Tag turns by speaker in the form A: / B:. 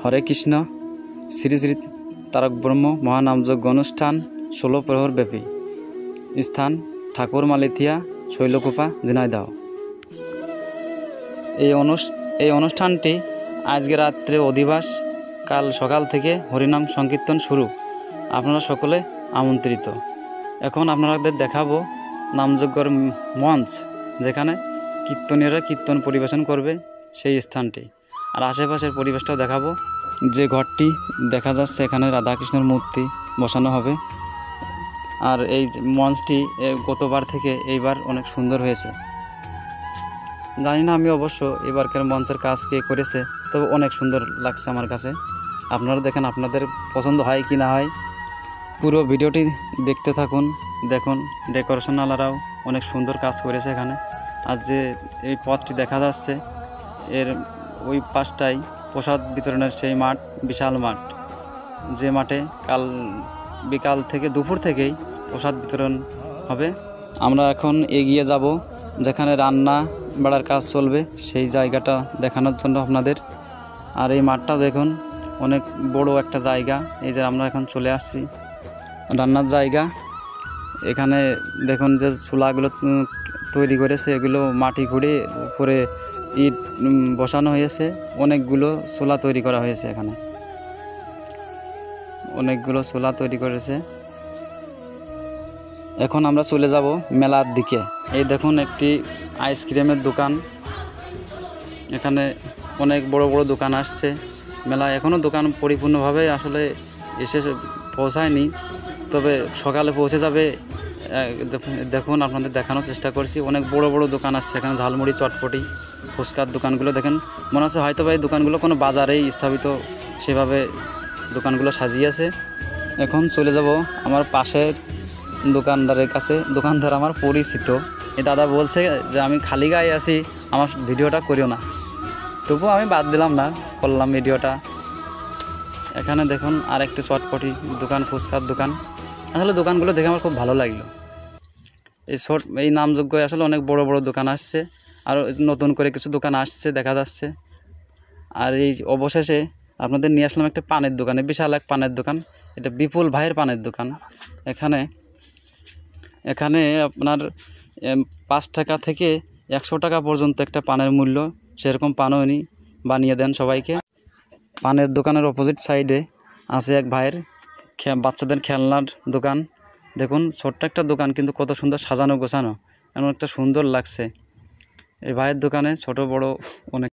A: হরে কৃষ্ণ। শ্রী শ্রী তারক ব্রহ্ম মহানামযজ্ঞ অনুষ্ঠান 16 প্রহর ব্যাপী। স্থান ঠাকুর মালিথিয়া, শৈলকুপা, ঝিনাইদহ। এই অনুষ্ঠানটি আজকে রাত্রে অধিবাস, কাল সকাল থেকে হরিনাম সংকীর্তন শুরু। আপনারা সকলে আমন্ত্রিত। এখন আপনাদের দেখাবো নামযজ্ঞর মঞ্চ, যেখানে কীর্তনীয়রা কীর্তন পরিবেশন করবে সেই স্থানটি। আর আশেপাশের পরিবেশটাও দেখাবো। যে ঘরটি দেখা যাচ্ছে এখানে রাধাকৃষ্ণের মূর্তি বসানো হবে। আর এই মঞ্চটি গতবার থেকে এইবার অনেক সুন্দর হয়েছে। জানি না আমি অবশ্য এবারকার মঞ্চের কাজ কে করেছে, তবে অনেক সুন্দর লাগছে আমার কাছে। আপনারা দেখেন আপনাদের পছন্দ হয় কি না হয়। পুরো ভিডিওটি দেখতে থাকুন। দেখুন ডেকোরেশনওয়ালারাও অনেক সুন্দর কাজ করেছে এখানে। আর যে এই পথটি দেখা যাচ্ছে, এর ওই পাশটাই প্রসাদ বিতরণের সেই মাঠ, বিশাল মাঠ, যে মাঠে কাল বিকাল থেকে দুপুর থেকেই প্রসাদ বিতরণ হবে। আমরা এখন এগিয়ে যাব যেখানে রান্না বাড়ার কাজ চলবে, সেই জায়গাটা দেখানোর জন্য আপনাদের। আর এই মাঠটা দেখুন, অনেক বড় একটা জায়গা। এই যে আমরা এখন চলে আসছি রান্নার জায়গা। এখানে দেখুন যে চুলাগুলো তৈরি করেছে, এগুলো মাটি খুঁড়ে উপরে ইট বসানো হয়েছে। অনেকগুলো চুলা তৈরি করা হয়েছে এখানে, অনেকগুলো চুলা তৈরি করেছে। এখন আমরা চলে যাব মেলার দিকে। এই দেখুন একটি আইসক্রিমের দোকান। এখানে অনেক বড় বড় দোকান আসছে। মেলা এখনও দোকান পরিপূর্ণভাবে আসলে এসে পৌঁছায়নি, তবে সকালে পৌঁছে যাবে। দেখুন আপনাদের দেখানোর চেষ্টা করছি। অনেক বড় বড় দোকান আসছে এখানে, ঝালমুড়ি, চটপটি, ফুচকার দোকানগুলো দেখেন। মনে হচ্ছে হয়তো বা এই দোকানগুলো কোনো বাজারেই স্থাপিত, সেভাবে দোকানগুলো সাজিয়েছে। এখন চলে যাব আমার পাশের দোকানদারের কাছে। দোকানদার আমার পরিচিত। এই দাদা বলছে যে আমি খালি গায়ে আছি, আমার ভিডিওটা করিও না। তবুও আমি বাদ দিলাম না, করলাম ভিডিওটা। এখানে দেখুন আর একটি চটপটি দোকান, ফুচকার দোকান। আসলে দোকানগুলো দেখে আমার খুব ভালো লাগলো। এই নামযজ্ঞে আসলে অনেক বড় বড় দোকান আসছে, আর নতুন করে কিছু দোকান আসছে দেখা যাচ্ছে। আর এই অবশেষে আপনাদের নিয়ে আসলাম একটা পানের দোকানে, বিশাল এক পানের দোকান। এটা বিপুল ভাইয়ের পানের দোকান। এখানে আপনার 5 টাকা থেকে 100 টাকা পর্যন্ত একটা পানের মূল্য। সেরকম পানও উনি বানিয়ে দেন সবাইকে। পানের দোকানের অপোজিট সাইডে আছে এক ভাইয়ের বাচ্চাদের খেলনার দোকান। দেখুন ছোট্ট একটা দোকান, কিন্তু কত সুন্দর সাজানো গোছানো, এমন একটা সুন্দর লাগছে। এই ভাইয়ের দোকানে ছোট বড় অনেক